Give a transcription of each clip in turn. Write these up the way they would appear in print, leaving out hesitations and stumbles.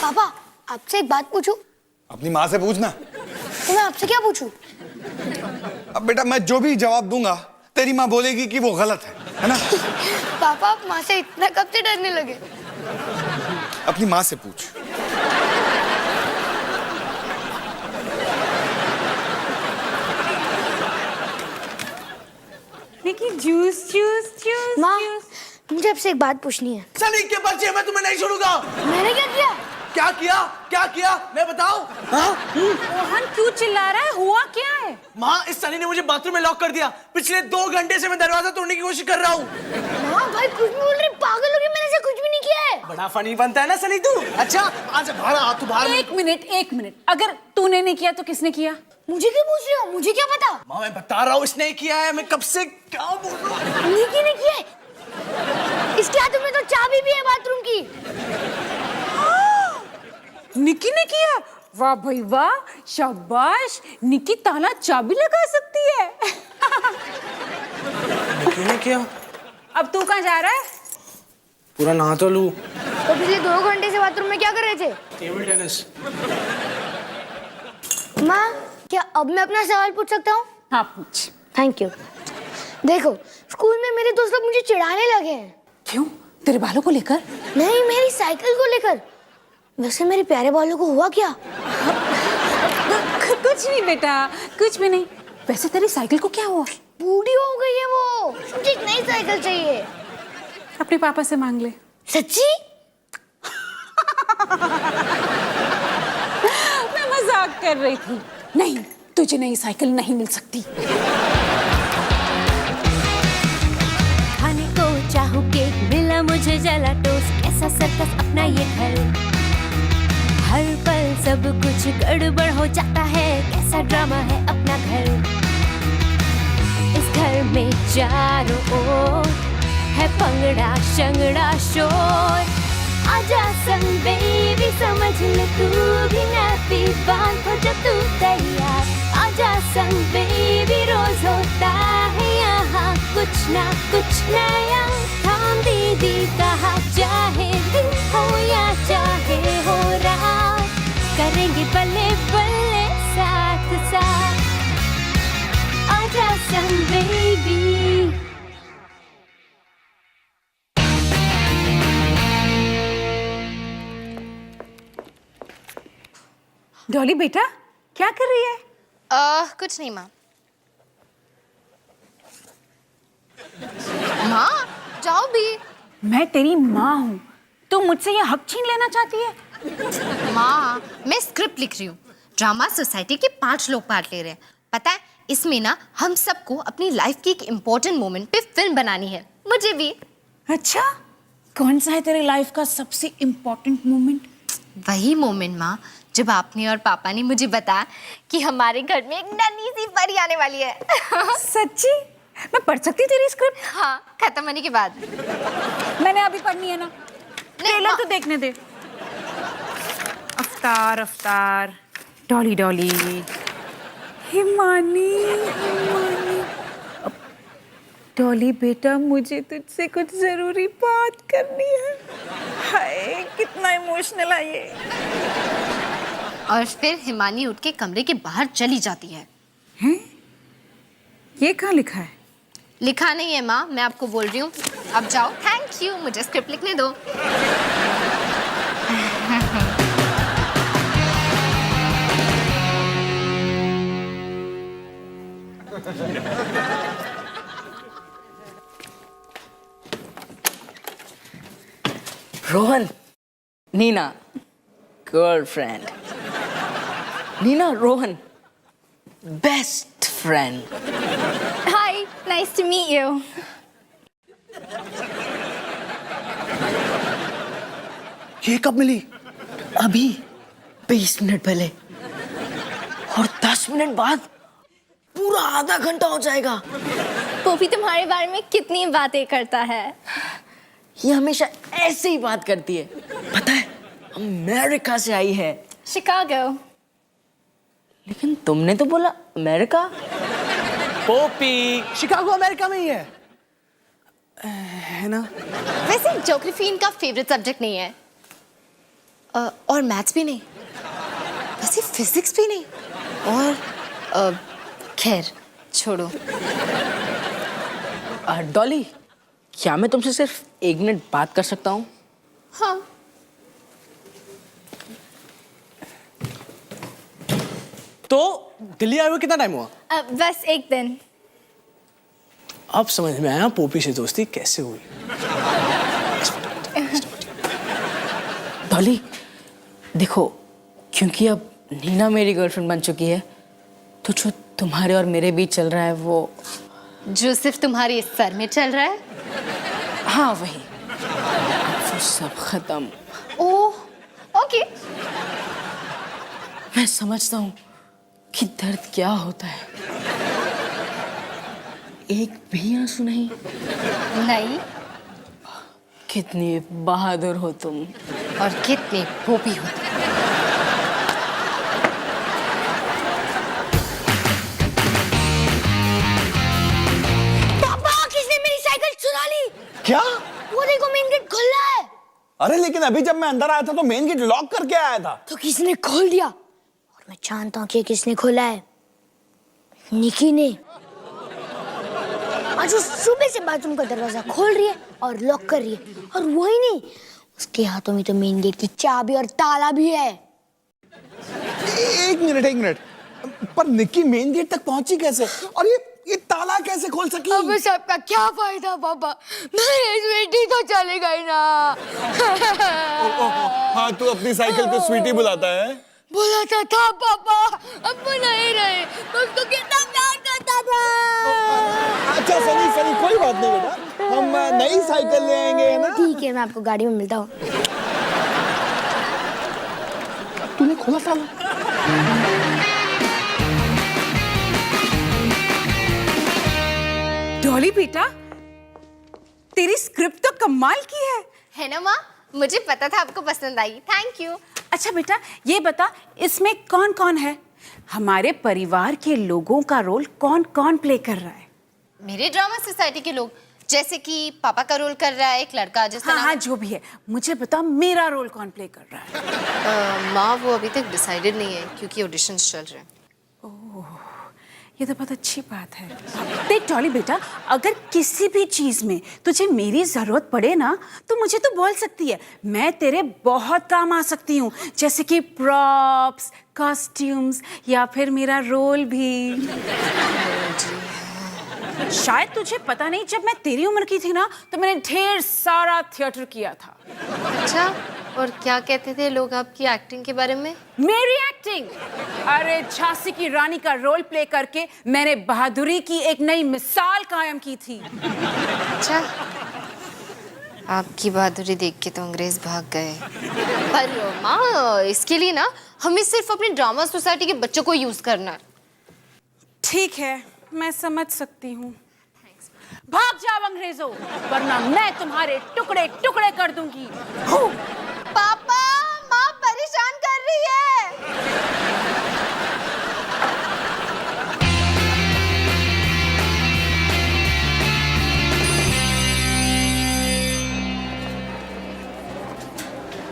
पापा, आपसे एक बात पूछूं? अपनी माँ से पूछना। तो मैं आपसे क्या पूछूं? अब बेटा मैं जो भी जवाब दूंगा तेरी माँ बोलेगी कि वो गलत है ना? पापा, आप माँ से इतना कब से डरने लगे? अपनी माँ से पूछ। निकी, जूस जूस जूस। माँ, मुझे आपसे एक बात पूछनी है। सनी के बच्चे, मैं तुम्हें नहीं छोड़ूंगा। मैंने क्या किया? क्या किया? क्या किया? मैं बताऊं? हाँ? रोहन क्यों चिल्ला रहा है? हुआ क्या है? माँ, इस सनी ने मुझे बाथरूम में लॉक कर दिया। पिछले 2 घंटे से मैं दरवाजा तोड़ने की कोशिश कर रहा हूँ। माँ, भाई कुछ भी बोल रहे, पागल हो गए, मैंने ऐसा कुछ भी नहीं किया है। बड़ा फनी बनता है ना सनी तू। अच्छा, आज बाहर आ, तू बाहर। एक मिनट, अगर तूने नहीं किया तो किसने किया? मुझे क्यों पूछ रहे हो? मुझे क्या पता? माँ, मैं बता रहा हूँ, इसने किया है। मैं कब से क्या बोल रहा हूँ? निकी ने किया है। इसके हाथ में तो चाबी भी है बाथरूम की। निकी ने किया? वाह भाई वाह, शाबाश। निकी ताला चाबी लगा सकती है। तूने किया? अब तू कहाँ जा रहा है? पूरा नहा तो लूं। तो पिछले 2 घंटे से बाथरूम में क्या कर रहे थे? Table tennis. माँ, क्या अब मैं अपना सवाल पूछ सकता हूँ? हाँ पूछ। Thank you. देखो, स्कूल में मेरे दोस्त लोग मुझे चिढ़ाने लगे हैं। क्यों? तेरे बालों को लेकर? नहीं, मेरी साइकिल को लेकर। वैसे मेरे प्यारे बालों को हुआ क्या? कुछ नहीं बेटा, कुछ भी नहीं। वैसे तेरी साइकिल को क्या हुआ? बूढ़ी हो गई है वो। मुझे एक नई साइकिल चाहिए। अपने पापा से मांग ले। सच्ची? मैं मजाक कर रही थी। नहीं, तुझे नई साइकिल नहीं मिल सकती। खाने को चाहूं केक, मिला मुझे जला टोस्ट। कैसा सर्कस अपना ये घर, हर पल सब कुछ गड़बड़ हो जाता है। कैसा ड्रामा है अपना घर, इस घर में चारों ओर है पंगड़ा शंगड़ा शोर। आजा संग बेबी, समझ ले तू भी नैपी बांध हो जब तू तैयार। आजा संग बेबी, रोज होता है यहाँ कुछ ना कुछ नया। थाम दीदी कहा, चाहे दिन हो या चाहे हो रात, करेंगे बल्ले बल्ले साथ साथ। आजा संग बेबी। डॉली बेटा, क्या कर रही है? कुछ नहीं माँ। माँ, जाओ भी। मैं तेरी माँ हूँ, तू मुझसे ये हक छीन लेना चाहती है? माँ, मैं स्क्रिप्ट लिख रही हूँ। ड्रामा सोसाइटी के 5 लोग पार्ट ले रहे हैं। पता है, इसमें ना हम सबको अपनी लाइफ की एक इम्पोर्टेंट मोमेंट पे फिल्म बनानी है। मुझे भी। अच्छा, कौन सा है तेरी लाइफ का सबसे इम्पोर्टेंट मोमेंट? वही मोमेंट माँ, जब आपने और पापा ने मुझे बताया कि हमारे घर में एक नन्ही सी परी आने वाली है। सच्ची? मैं पढ़ सकती तेरी स्क्रिप्ट? हाँ, खत्म होने के बाद। मैंने अभी पढ़नी है ना, ट्रेलर तो देखने दे। अवतार अवतार, डॉली डॉली, हिमानी हिमानी। डॉली बेटा, मुझे तुझसे कुछ जरूरी बात करनी है। हाय, कितना इमोशनल है ये। और फिर हिमानी उठ के कमरे के बाहर चली जाती है। हैं? ये कहाँ लिखा है? लिखा नहीं है माँ, मैं आपको बोल रही हूँ। अब जाओ। थैंक यू, मुझे स्क्रिप्ट लिखने दो। Rohan, Neena girlfriend, Neena Rohan best friend. Hi, nice to meet you. ये कब मिली? अभी 20 मिनट पहले, और 10 मिनट बाद पूरा आधा घंटा हो जाएगा। वो भी तुम्हारे बारे में कितनी बातें करता है। ये हमेशा ऐसे ही बात करती है। पता है, अमेरिका से आई है। शिकागो। लेकिन तुमने तो बोला अमेरिका। पोपी, शिकागो अमेरिका में ही है। है ना? वैसे ज्योग्राफी इनका फेवरेट सब्जेक्ट नहीं है और मैथ्स भी नहीं, वैसे फिजिक्स भी नहीं और खैर छोड़ो। डॉली, क्या मैं तुमसे सिर्फ 1 मिनट बात कर सकता हूँ? हाँ। तो दिल्ली आए हुए कितना टाइम हुआ? बस 1 दिन। अब समझ में आया पोपी से दोस्ती कैसे हुई। डॉली, देखो, क्योंकि अब नीना मेरी गर्लफ्रेंड बन चुकी है, तो जो तुम्हारे और मेरे बीच चल रहा है वो जो सिर्फ तुम्हारे इस सर में चल रहा है? हाँ वही, वो सब खत्म। Oh okay. मैं समझता हूँ कि दर्द क्या होता है। एक भी आंसू नहीं? नहीं। कितनी बहादुर हो तुम। और कितने पोपी हो तुम। पापा, किसने मेरी साइकिल चुरा ली? क्या? वो देखो, मेन गेट खुला है। अरे लेकिन अभी जब मैं अंदर आया था तो मेन गेट लॉक करके आया था। तो किसने खोल दिया? और मैं जानता हूँ कि किसने खोला है। निकी ने। आज वो सुबह से बाथरूम का दरवाजा खोल रही है और लॉक कर रही है, और वही नहीं, उसके हाथों में तो मेन गेट की चाबी और ताला भी है। एक मिनट, पर निक्की मेन गेट तक पहुंची कैसे? और ये ताला कैसे खोल सकी? अब सबका क्या फायदा पापा, मेरी स्वीटी तो चले गई ना। हाँ, तू अपनी साइकिल पे स्वीटी बुलाता है? बुलाता था पापा, अब वो नहीं रहे। मैं उसको कितना प्यार करता था। अच्छा सनी, कोई बात नहीं बेटा, हम नई साइकिल ले आएंगे, है ना? ठीक है, मैं आपको गाड़ी में मिलता हूँ। तूने खोला ताला? डॉली बेटा, तेरी स्क्रिप्ट तो कमाल की है ना माँ? मुझे पता था आपको पसंद आएगी, थैंक यू। अच्छा बेटा, ये बता, इसमें कौन कौन है? हमारे परिवार के लोगों का रोल कौन कौन प्ले कर रहा है? मेरे ड्रामा सोसाइटी के लोग, जैसे कि पापा का रोल कर रहा है एक लड़का जिसका हाँ नाम हाँ, जो भी है, मुझे बता मेरा रोल कौन प्ले कर रहा है? माँ वो अभी तक डिसाइडेड नहीं है क्योंकि ऑडिशंस चल रहे हैं। ये तो बहुत अच्छी बात है। देख डॉली बेटा, अगर किसी भी चीज में तुझे मेरी जरूरत पड़े ना, तो मुझे तो बोल सकती है, मैं तेरे बहुत काम आ सकती हूँ, जैसे कि प्रॉप्स, कॉस्ट्यूम्स या फिर मेरा रोल भी। शायद तुझे पता नहीं, जब मैं तेरी उम्र की थी ना, तो मैंने ढेर सारा थिएटर किया था। अच्छा, और क्या कहते थे लोग आपकी एक्टिंग के बारे में? मेरी एक्टिंग? अरे झांसी की रानी का रोल प्ले करके मैंने बहादुरी की एक नई मिसाल कायम की थी। अच्छा, आपकी बहादुरी देख के तो अंग्रेज भाग गए। पर माँ, इसके लिए ना हमें सिर्फ अपने ड्रामा सोसाइटी के बच्चों को यूज करना है। ठीक है, मैं समझ सकती हूँ। भाग जाओ अंग्रेजों, वरना मैं तुम्हारे टुकड़े टुकड़े कर दूंगी। पापा, माँ परेशान कर रही है।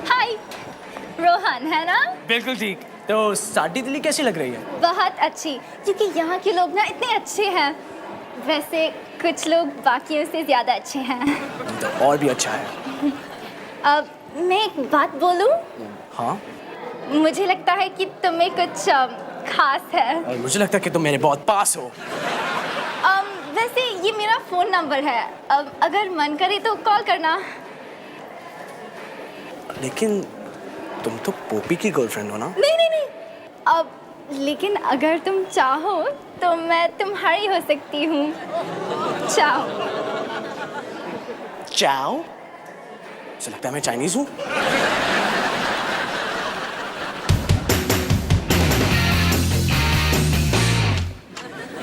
हाय, रोहन है ना? बिल्कुल ठीक। तो साडी दिल्ली कैसी लग रही है? बहुत अच्छी, क्योंकि यहाँ के लोग ना इतने अच्छे हैं। वैसे कुछ लोग बाकियों से ज्यादा अच्छे हैं। तो और भी अच्छा है। अब मैं एक बात बोलूं? हाँ? मुझे लगता है कि तुम्हें कुछ खास है। और मुझे लगता है कि तुम मेरे बहुत पास हो। वैसे ये मेरा फोन नंबर है, अब अगर मन करे तो कॉल करना। लेकिन तुम तो पोपी की गर्लफ्रेंड हो ना? नहीं नहीं नहीं, अब लेकिन अगर तुम चाहो तो मैं तुम्हारी हो सकती हूँ। चाओ। चाओ? मुझे लगता है मैं चाइनीज हूँ।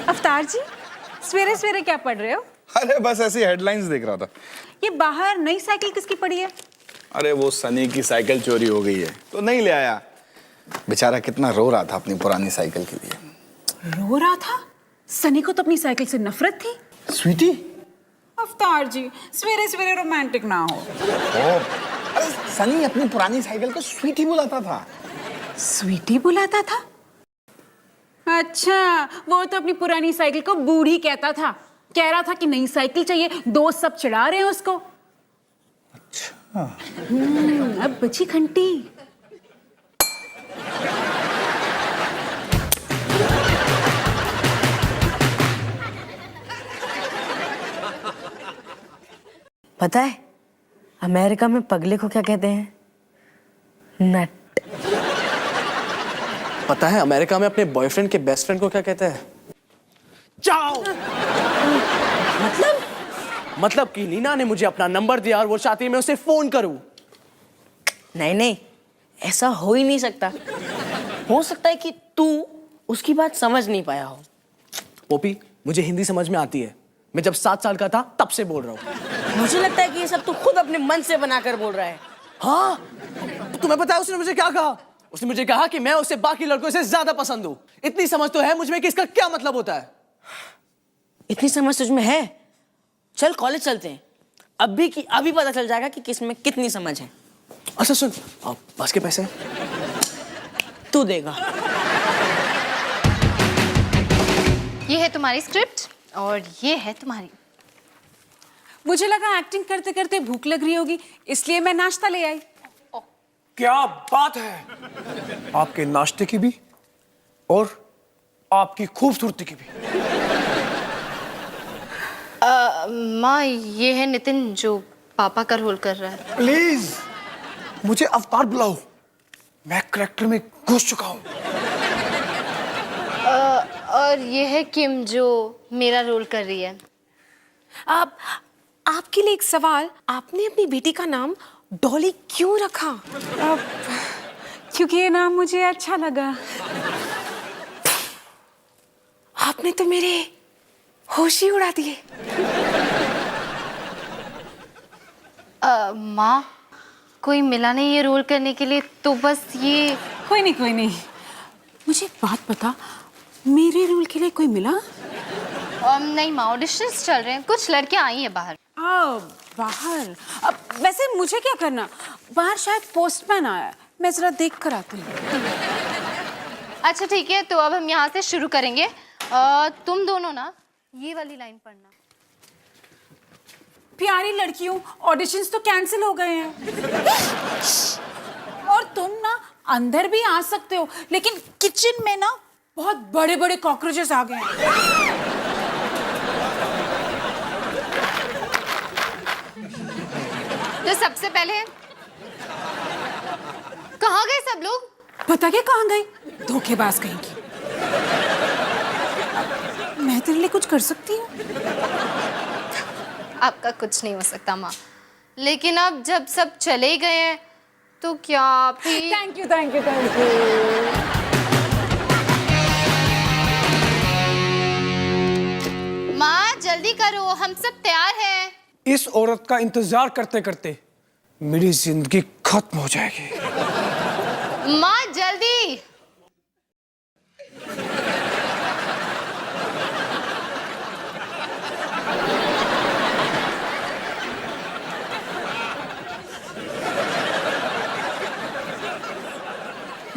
अवतार जी, सवेरे सवेरे क्या पढ़ रहे हो? अरे बस ऐसी हेडलाइंस देख रहा था। ये बाहर नई साइकिल किसकी पड़ी है? अरे वो सनी की साइकिल चोरी हो गई है तो नहीं ले आया। बेचारा कितना रो रहा था अपनी पुरानी साइकिल के लिए। रो रहा था? सनी को तो अपनी साइकिल से नफरत थी। स्वीटी? अवतार जी, सवेरे सवेरे रोमांटिक ना हो। अरे सनी अपनी पुरानी साइकिल को स्वीटी बुलाता था। स्वीटी बुलाता था? अच्छा, वो तो अपनी पुरानी साइकिल को बूढ़ी कहता था। कह रहा था कि नई साइकिल चाहिए, दोस्त सब चिढ़ा रहे हैं उसको। अच्छा। अब बची घंटी। पता है अमेरिका में पगले को क्या कहते हैं? नट। पता है अमेरिका में अपने बॉयफ्रेंड के बेस्ट फ्रेंड को क्या कहते हैं? जाओ। मतलब कि नीना ने मुझे अपना नंबर दिया और वो चाहती है मैं उसे फोन करूं। नहीं नहीं, ऐसा हो ही नहीं सकता। हो सकता है कि तू उसकी बात समझ नहीं पाया हो। पोपी, मुझे हिंदी समझ में आती है। मैं जब 7 साल का था तब से बोल रहा हूँ। मुझे लगता है कि ये सब तू खुद अपने मन से बनाकर बोल रहा है। हाँ, तुम्हें पता है उसने मुझे क्या कहा? उसने मुझे कहा कि मैं उसे बाकी लड़कों से ज्यादा पसंद हूँ। इतनी समझ तो है मुझ में कि इसका क्या मतलब होता है। इतनी समझ तुझ में है? चल कॉलेज चलते हैं, अभी पता चल जाएगा कि किस में कितनी समझ है। अच्छा सुन, बस के पैसे तू देगा। ये है तुम्हारी स्क्रिप्ट और ये है तुम्हारी। मुझे लगा एक्टिंग करते करते भूख लग रही होगी, इसलिए मैं नाश्ता ले आई। क्या बात है, आपके नाश्ते की भी और आपकी खूबसूरती की भी। माँ, ये है नितिन जो पापा का रोल कर रहा है। प्लीज मुझे अवतार बुलाओ, मैं करैक्टर में घुस चुका हूँ। और ये है किम जो मेरा रोल कर रही है। आपके लिए एक सवाल, आपने अपनी बेटी का नाम डॉली क्यों रखा? क्योंकि ये नाम मुझे अच्छा लगा। आपने तो मेरे होश ही उड़ा दिए। माँ, कोई मिला नहीं ये रोल करने के लिए, तो बस ये। कोई नहीं। मुझे एक बात बता, मेरे रोल के लिए कोई मिला? नहीं माँ, ऑडिशंस चल रहे हैं, कुछ लड़कियां आई हैं बाहर। बाहर? अब वैसे मुझे क्या करना, बाहर शायद पोस्टमैन आया है, मैं जरा देख कर आती हूँ। अच्छा ठीक है, तो अब हम यहाँ से शुरू करेंगे। तुम दोनों ना ये वाली लाइन पढ़ना। प्यारी लड़कियों, ऑडिशंस तो कैंसिल हो गए हैं। और तुम ना अंदर भी आ सकते हो, लेकिन किचन में ना बहुत बड़े बड़े कॉकरोचेस आ गए हैं। तो सबसे पहले कहाँ गए सब लोग? पता क्या कहाँ गई? धोखेबाज कहेंगी। मैं तेरे लिए कुछ कर सकती हूँ? आपका कुछ नहीं हो सकता माँ, लेकिन अब जब सब चले गए हैं तो क्या आप ही। Thank you. माँ जल्दी करो, हम सब तैयार हैं। इस औरत का इंतजार करते करते मेरी जिंदगी खत्म हो जाएगी। माँ जल्दी।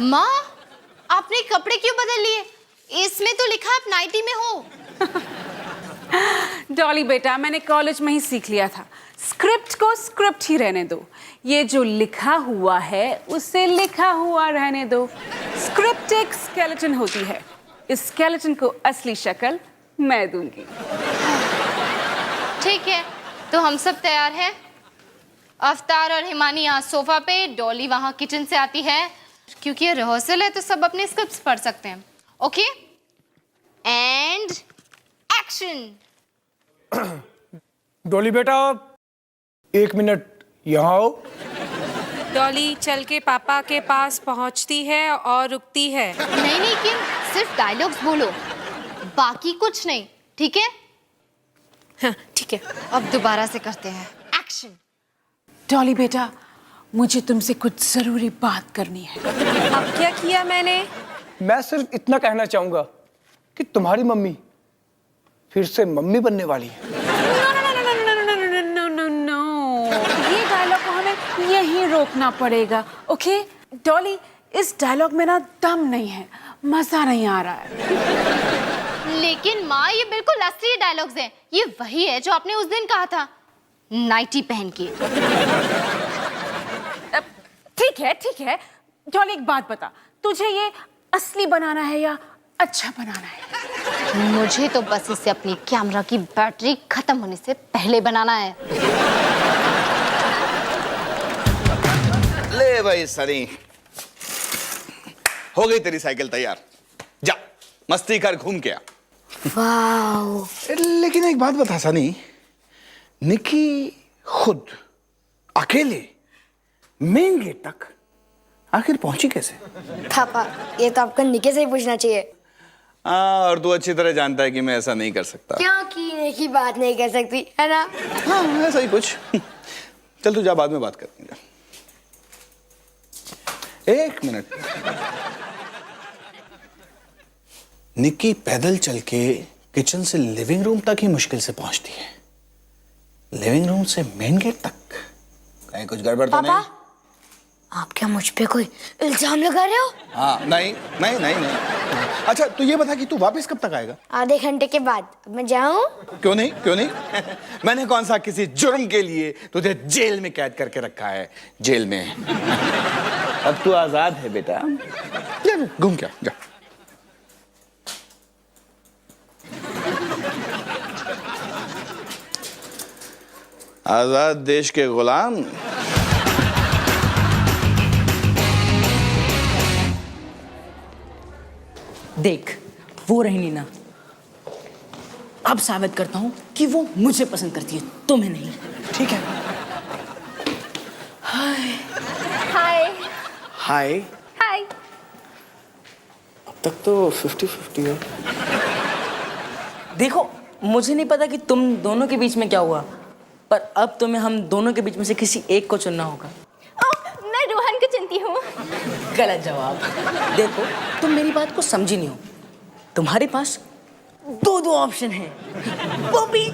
माँ, आपने कपड़े क्यों बदल लिए? इसमें तो लिखा आप नाइटी में हो। डॉली बेटा, मैंने कॉलेज में ही सीख लिया था, स्क्रिप्ट को स्क्रिप्ट ही रहने दो। ये जो लिखा हुआ है उसे लिखा हुआ रहने दो। स्क्रिप्ट एक स्केलेटन होती है, इस स्केलेटन को असली शक्ल मैं दूंगी। ठीक है, तो हम सब तैयार हैं। अवतार और हिमानी यहाँ सोफा पे, डॉली वहाँ किचन से आती है। क्योंकि ये रिहर्सल है तो सब अपने स्क्रिप्ट्स पढ़ सकते हैं। Okay, and action. डॉली बेटा 1 मिनट यहाँ आओ। डॉली चल के पापा के पास पहुंचती है और रुकती है। नहीं किम, सिर्फ डायलॉग्स बोलो, बाकी कुछ नहीं, ठीक है? हाँ ठीक है। अब दोबारा से करते हैं, एक्शन। डॉली बेटा, मुझे तुमसे कुछ जरूरी बात करनी है। अब क्या किया मैंने? मैं सिर्फ इतना कहना चाहूंगा कि तुम्हारी मम्मी फिर से मम्मी बनने वाली है। रोकना पड़ेगा। ओके डॉली, इस डायलॉग में ना दम नहीं है, मजा नहीं आ रहा है। लेकिन माँ ये बिल्कुल असली डायलॉग्स हैं। ये वही है जो आपने उस दिन कहा था, नाइटी पहन के। ठीक है डॉली, एक बात बता, तुझे ये असली बनाना है या अच्छा बनाना है? मुझे तो बस इसे अपनी कैमरा की बैटरी खत्म होने से पहले बनाना है। ले भाई सनी, हो गई तेरी साइकिल तैयार, जा मस्ती कर, घूम के आ। वाओ। लेकिन एक बात बता सनी, निकी खुद अकेले मेन गेट तक आखिर पहुंची कैसे? पापा ये तो आपको निके से ही पूछना चाहिए। और तू अच्छी तरह जानता है कि मैं ऐसा नहीं कर सकता। क्यों कीने की बात नहीं कर सकती है ना? हाँ ऐसा ही कुछ। चल तू जा, बाद में बात करते हैं। एक मिनट, निक्की पैदल चल के किचन से लिविंग रूम तक ही मुश्किल से पहुंचती है, लिविंग रूम से मेन गेट तक कहीं कुछ गड़बड़ तो नहीं? आप क्या मुझ पे कोई इल्जाम लगा रहे हो? हाँ नहीं। अच्छा तू ये बता कि तू वापस कब तक आएगा? आधे घंटे के बाद। अब मैं जाऊं? क्यों नहीं मैंने कौन सा किसी जुर्म के लिए तुझे जेल में कैद करके रखा है? जेल में अब तू आजाद है बेटा, जा घूम के आ, जा। आजाद देश के गुलाम। देख, वो रही नीना। अब साबित करता हूँ कि वो मुझे पसंद करती है, तुम्हें नहीं। ठीक है? हाय हाय। हाय। अब तक तो 50-50 है। देखो, मुझे नहीं पता कि तुम दोनों के बीच में क्या हुआ, पर अब तुम्हें हम दोनों के बीच में से किसी एक को चुनना होगा। मैं रोहन को चुनती हूँ। गलत जवाब। देखो, तुम मेरी बात को समझी नहीं हो। तुम्हारे पास दो ऑप्शन हैं, बॉबी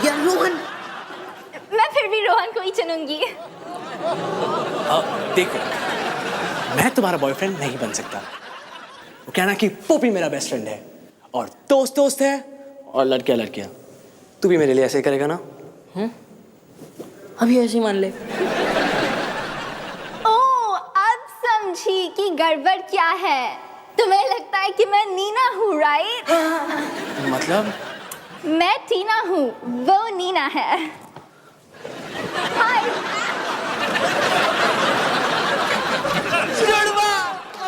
या रोहन। मैं फिर भी रोहन को ही चुनूंगी। देखो, मैं तुम्हारा बॉयफ्रेंड नहीं बन सकता। वो कहना कि पोपी मेरा बेस्ट फ्रेंड है और दोस्त है और लड़कियां। तू भी मेरे लिए ऐसे करेगा ना? अभी ऐसे ही मान ले। अब समझी कि गड़बड़ क्या है। तुम्हें लगता है कि मैं नीना हूँ, राइट? मतलब? मैं टीना हूँ, वो नीना है। हाय।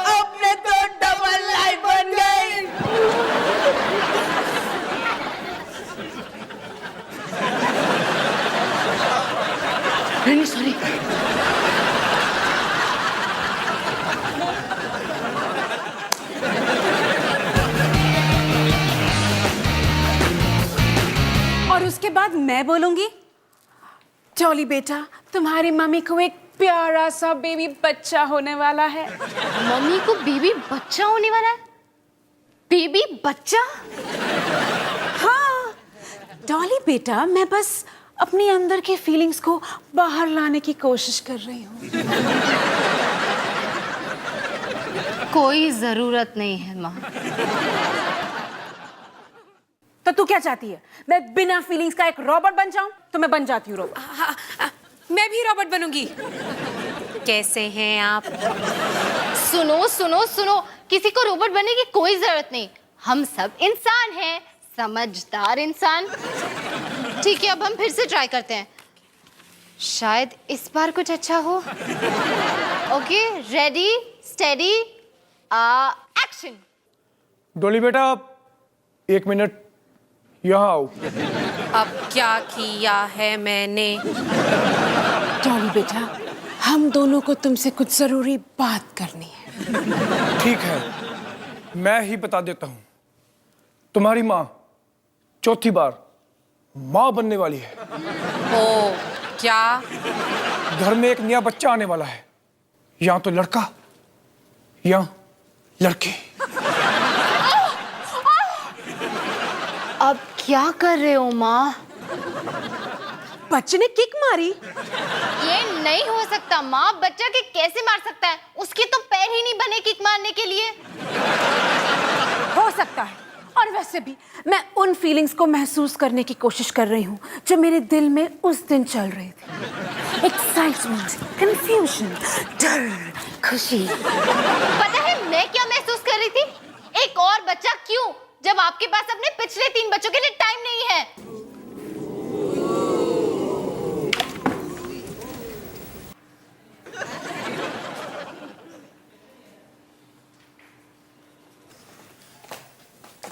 अपने तो डबल लाइफ बन गई। नहीं सॉरी। और उसके बाद मैं बोलूंगी, डॉली बेटा, तुम्हारी मम्मी को एक प्यारा सा बेबी बच्चा होने वाला है। मम्मी को बेबी बच्चा होने वाला है? बेबी बच्चा? हाँ डॉली बेटा, मैं बस अपनी अंदर के फीलिंग्स को बाहर लाने की कोशिश कर रही हूँ। कोई जरूरत नहीं है माँ। तो तू क्या चाहती है? मैं बिना फीलिंग्स का एक रोबोट बन जाऊं? तो मैं बन जाती हूँ रोबोट। मैं भी रोबोट बनूंगी। कैसे हैं आप? सुनो, किसी को रोबोट बनने की कोई जरूरत नहीं। हम सब इंसान हैं, समझदार इंसान। ठीक है, अब हम फिर से ट्राई करते हैं, शायद इस बार कुछ अच्छा हो। Okay, ready steady action. Dolly बेटा, 1 मिनट यहाँ आओ। अब क्या किया है मैंने? डॉली बेटा, हम दोनों को तुमसे कुछ जरूरी बात करनी है। ठीक है, मैं ही बता देता हूँ। तुम्हारी माँ चौथी बार माँ बनने वाली है। ओ, क्या? घर में एक नया बच्चा आने वाला है, या तो लड़का या लड़की। अब क्या कर रहे हो माँ? बच्चे ने किक मारी? ये नहीं हो सकता माँ, बच्चा किक कैसे मार सकता है? उसके तो पैर ही नहीं बने किक मारने के लिए। हो सकता है, और वैसे भी मैं उन फीलिंग्स को महसूस करने की कोशिश कर रही हूँ जो मेरे दिल में उस दिन चल रही थी। एक्साइटमेंट, कंफ्यूजन, डर, खुशी। पता है मैं क्या महसूस कर रही थी? एक और बच्चा क्यों, जब आपके पास अपने पिछले 3 बच्चों के लिए टाइम नहीं है।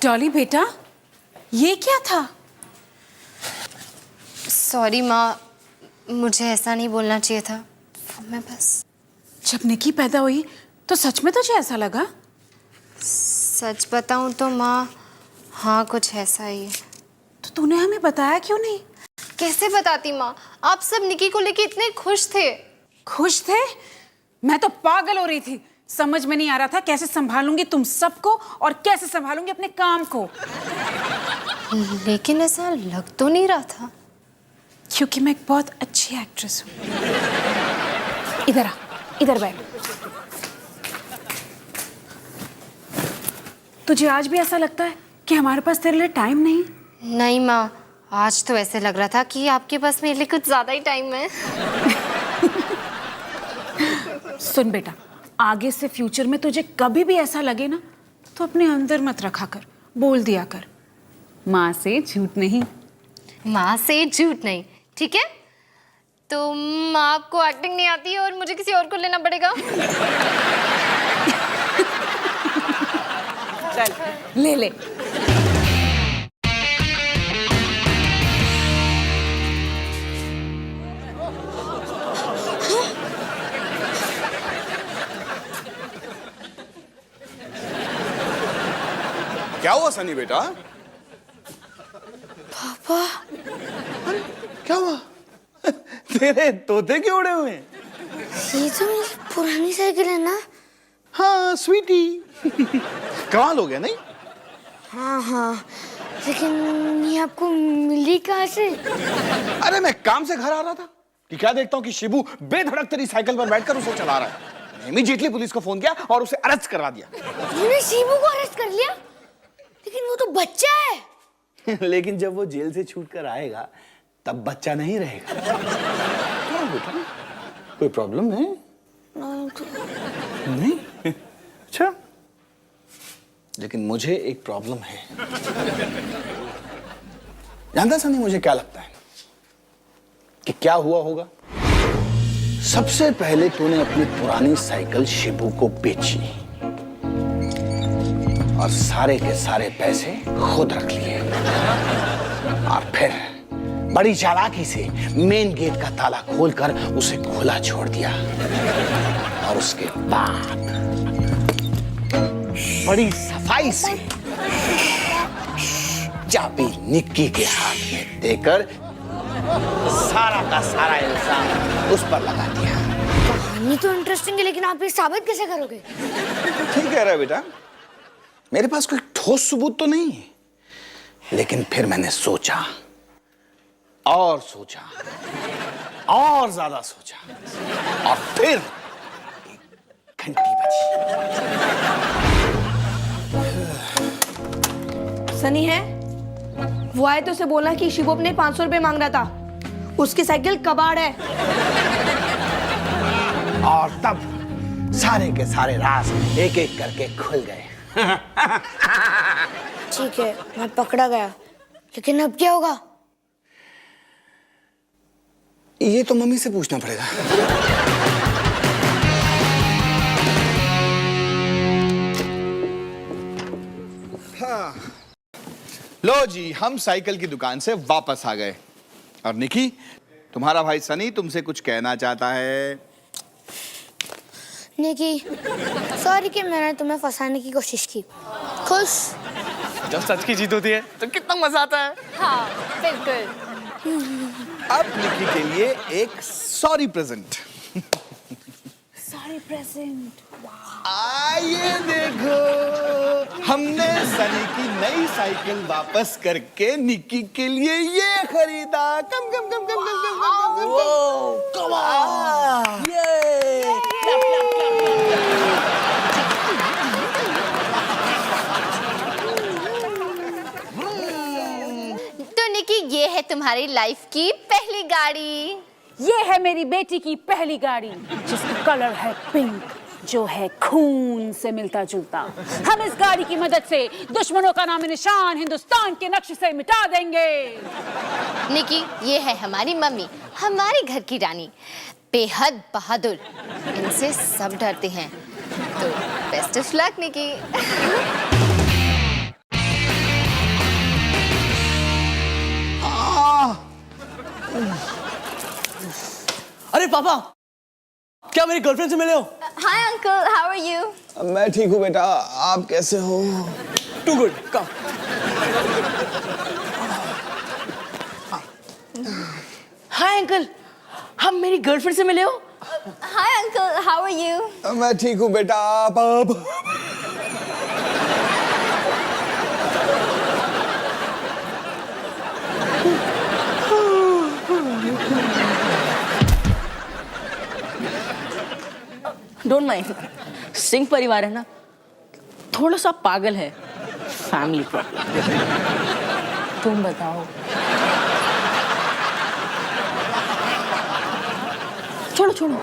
डॉली बेटा, ये क्या था? सॉरी माँ, मुझे ऐसा नहीं बोलना चाहिए था। मैं बस जब निकी पैदा हुई तो सच में तुझे ऐसा लगा? सच बताऊं तो माँ, हाँ कुछ ऐसा ही है। तो तूने हमें बताया क्यों नहीं? कैसे बताती माँ, आप सब निकी को लेके इतने खुश थे। खुश थे? मैं तो पागल हो रही थी। समझ में नहीं आ रहा था कैसे संभालूंगी तुम सबको और कैसे संभालूंगी अपने काम को। लेकिन ऐसा लग तो नहीं रहा था। क्योंकि मैं एक बहुत अच्छी एक्ट्रेस हूँ। इधर आ, इधर बैठ। तुझे आज भी ऐसा लगता है कि हमारे पास तेरे लिए टाइम नहीं? नहीं माँ, आज तो ऐसे लग रहा था कि आपके पास मेरे लिए कुछ ज्यादा ही टाइम है। सुन बेटा, आगे से फ्यूचर में तुझे कभी भी ऐसा लगे ना, तो अपने अंदर मत रखा कर, बोल दिया कर। माँ से झूठ नहीं। माँ से झूठ नहीं, ठीक है? तो माँ आपको एक्टिंग नहीं आती है और मुझे किसी और को लेना पड़ेगा। चल ले ले। क्या हुआ सनी बेटा? पापा, क्या हुआ? तेरे तोते क्यों उड़े हुए हैं? ये तो मेरी पुरानी साइकिल है ना? हाँ स्वीटी। कमाल हो गया नहीं? हाँ हाँ, लेकिन ये आपको मिली कहाँ से? अरे मैं काम से घर आ रहा था कि क्या देखता हूँ कि शिबू बेधड़क तेरी साइकिल पर बैठकर उसे चला रहा है। इमीडिएटली पुलिस को फोन किया और उसे अरेस्ट करवा दिया। तूने शिबू को अरेस्ट कर लिया? लेकिन वो तो बच्चा है। लेकिन जब वो जेल से छूट कर आएगा तब बच्चा नहीं रहेगा। क्या बेटा, कोई प्रॉब्लम है? नहीं? अच्छा, लेकिन मुझे एक प्रॉब्लम है। जानता सनी मुझे क्या लगता है कि क्या हुआ होगा? सबसे पहले तूने अपनी पुरानी साइकिल शिबू को बेची और सारे के सारे पैसे खुद रख लिए और फिर बड़ी चालाकी से मेन गेट का ताला खोलकर उसे खुला छोड़ दिया और उसके बाद बड़ी सफाई से चाबी निक्की के हाथ में देकर सारा का सारा इल्जाम उस पर लगा दिया। कहानी तो इंटरेस्टिंग है, लेकिन आप ये साबित कैसे करोगे? ठीक कह रहा है बेटा, मेरे पास कोई ठोस सबूत तो नहीं है, लेकिन फिर मैंने सोचा और सोचा और ज्यादा सोचा और फिर घंटी बजी। सनी है? वो आए तो उसे बोला कि शिबू अपने 500 रुपए मांग रहा था। उसकी साइकिल कबाड़ है। और तब सारे के सारे राज एक एक करके खुल गए। ठीक है, मैं पकड़ा गया, लेकिन अब क्या होगा? ये तो मम्मी से पूछना पड़ेगा। हाँ। लो जी, हम साइकिल की दुकान से वापस आ गए और निकी, तुम्हारा भाई सनी तुमसे कुछ कहना चाहता है। निकी, सॉरी कि मैंने तुम्हें फंसाने की कोशिश की। खुश? जब सच की जीत होती है तो कितना मजा आता है। हाँ बिल्कुल। अब निकी के लिए एक सॉरी प्रेजेंट। तुम्हारी प्रेजेंट। आइए देखो, हमने सनी की नई साइकिल वापस करके निक्की के लिए ये खरीदा। कम कम कम कम कम कम कम कम कम। Come on! Yay! Clap, clap, clap, clap, तो निकी, ये है तुम्हारी लाइफ की पहली गाड़ी। ये है मेरी बेटी की पहली गाड़ी, जिसका कलर है पिंक, जो है खून से मिलता जुलता। हम इस गाड़ी की मदद से दुश्मनों का नाम निशान हिंदुस्तान के नक्शे से मिटा देंगे। निकी, ये है हमारी मम्मी, हमारी घर की रानी, बेहद बहादुर। इनसे सब डरते हैं। तो बेस्ट ऑफ लक निकी। अरे पापा, क्या मेरी गर्लफ्रेंड से मिले हो? Hi uncle, how are you? मैं ठीक हूँ बेटा, आप कैसे हो? Too good, come. Hi uncle, हम मेरी गर्लफ्रेंड से मिले हो? Hi uncle, how are you? मैं ठीक हूँ बेटा, आप डोंट माइंड, सिंह परिवार है ना, थोड़ा सा पागल है। Family problem. तुम बताओ। छोड़ो छोड़ो।